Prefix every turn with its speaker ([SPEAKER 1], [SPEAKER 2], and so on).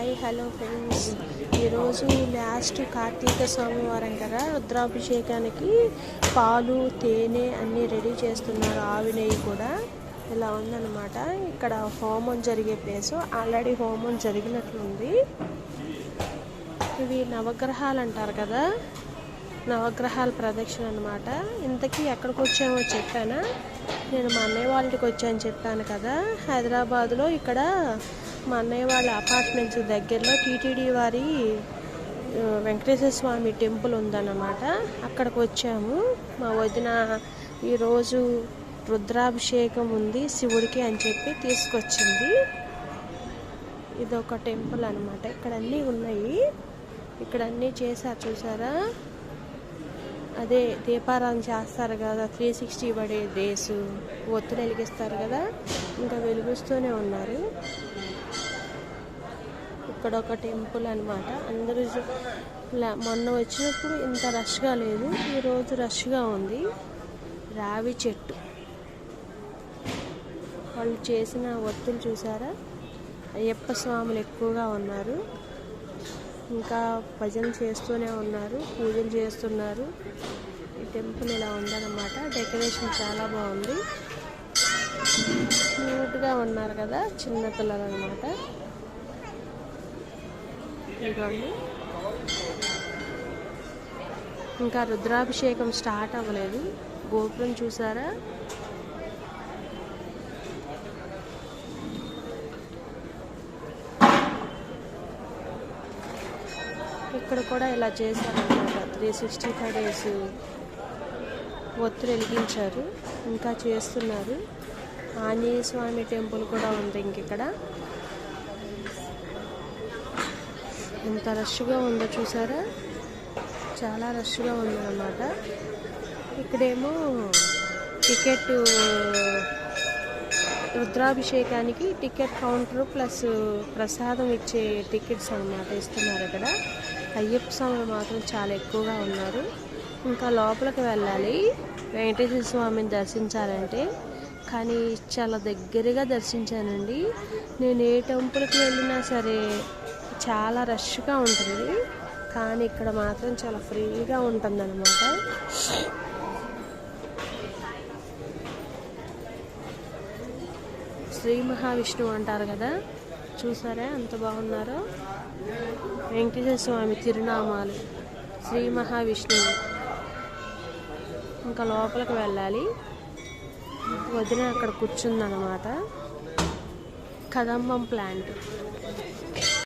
[SPEAKER 1] Hi hello friends, ఈరోజు last Karthika సోమవారం కదా. రుద్రాభిషేకానికి పాలు తేనె అన్నీ రెడీ చేస్తున్నారు. ఆవు నెయ్యి కూడా ఇలా ఉందన్నమాట. ఇక్కడ హోమం జరిగే ప్లేసు. ఆల్రెడీ హోమం జరిగినట్లుంది. ఇవి నవగ్రహాలు అంటారు కదా, నవగ్రహాల ప్రదక్షిణ అనమాట. ఇంతకీ ఎక్కడికి వచ్చామో చెప్పానా? నేను మా అన్నయ్య వాళ్ళకి వచ్చాను చెప్పాను కదా, హైదరాబాద్లో. ఇక్కడ మా అన్నయ్య వాళ్ళ అపార్ట్మెంట్స్ దగ్గరలో టీటీడీ వారి వెంకటేశ్వర స్వామి టెంపుల్ ఉందన్నమాట. అక్కడికి వచ్చాము. మా వదిన ఈరోజు రుద్రాభిషేకం ఉంది శివుడికి అని చెప్పి తీసుకొచ్చింది. ఇదొక టెంపుల్ అనమాట. ఇక్కడ అన్నీ ఉన్నాయి. ఇక్కడ అన్నీ చేశారు చూసారా. అదే దీపారాధన చేస్తారు కదా, 360 డేస్ ఒత్తులు వెలిగిస్తారు కదా, ఇంకా వెలిగిస్తూనే ఉన్నారు. ఇక్కడ ఒక టెంపుల్ అనమాట. అందరూ మొన్న వచ్చినప్పుడు ఇంత రష్గా లేదు, ఈరోజు రష్గా ఉంది. రావి చెట్టు, వాళ్ళు చేసిన ఒత్తులు చూసారా. అయ్యప్ప స్వాములు ఎక్కువగా ఉన్నారు. ఇంకా భజన చేస్తూనే ఉన్నారు, పూజలు చేస్తున్నారు. ఈ టెంపుల్ ఇలా ఉందన్నమాట. డెకరేషన్ చాలా బాగుంది. క్యూట్గా ఉన్నారు కదా చిన్న పిల్లలు అనమాట. ఇదిగోండి, ఇంకా రుద్రాభిషేకం స్టార్ట్ అవ్వలేదు. గోపురం చూసారా. ఇక్కడ కూడా ఇలా చేశారనమాట. 365 డేస్ ఒత్తులు వెలిగించారు, ఇంకా చేస్తున్నారు. ఆంజనేయ స్వామి టెంపుల్ కూడా ఉంది ఇంకిక్కడ. ఎంత రష్గా ఉందో చూసారా. చాలా రష్గా ఉందన్నమాట. ఇక్కడేమో టికెట్, రుద్రాభిషేకానికి టికెట్ కౌంటర్ ప్లస్ ప్రసాదం ఇచ్చే టికెట్స్ అన్నమాట ఇస్తున్నారు ఇక్కడ. అయ్యప్ప స్వాములు మాత్రం చాలా ఎక్కువగా ఉన్నారు. ఇంకా లోపలికి వెళ్ళాలి వెంకటేశ్వర స్వామిని దర్శించాలంటే, కానీ చాలా దగ్గరగా దర్శించానండి. నేను ఏ టెంపుల్కి వెళ్ళినా సరే చాలా రష్గా ఉంటుంది, కానీ ఇక్కడ మాత్రం చాలా ఫ్రీగా ఉంటుందన్నమాట. శ్రీ మహావిష్ణువు అంటారు కదా, చూసారా ఎంత బాగున్నారో. వెంకటేశ్వర స్వామి తిరునామాలు, శ్రీ మహావిష్ణువు. ఇంకా లోపలికి వెళ్ళాలి. వదిన అక్కడ కూర్చుందన్నమాట. కదంబం ప్లాంట్.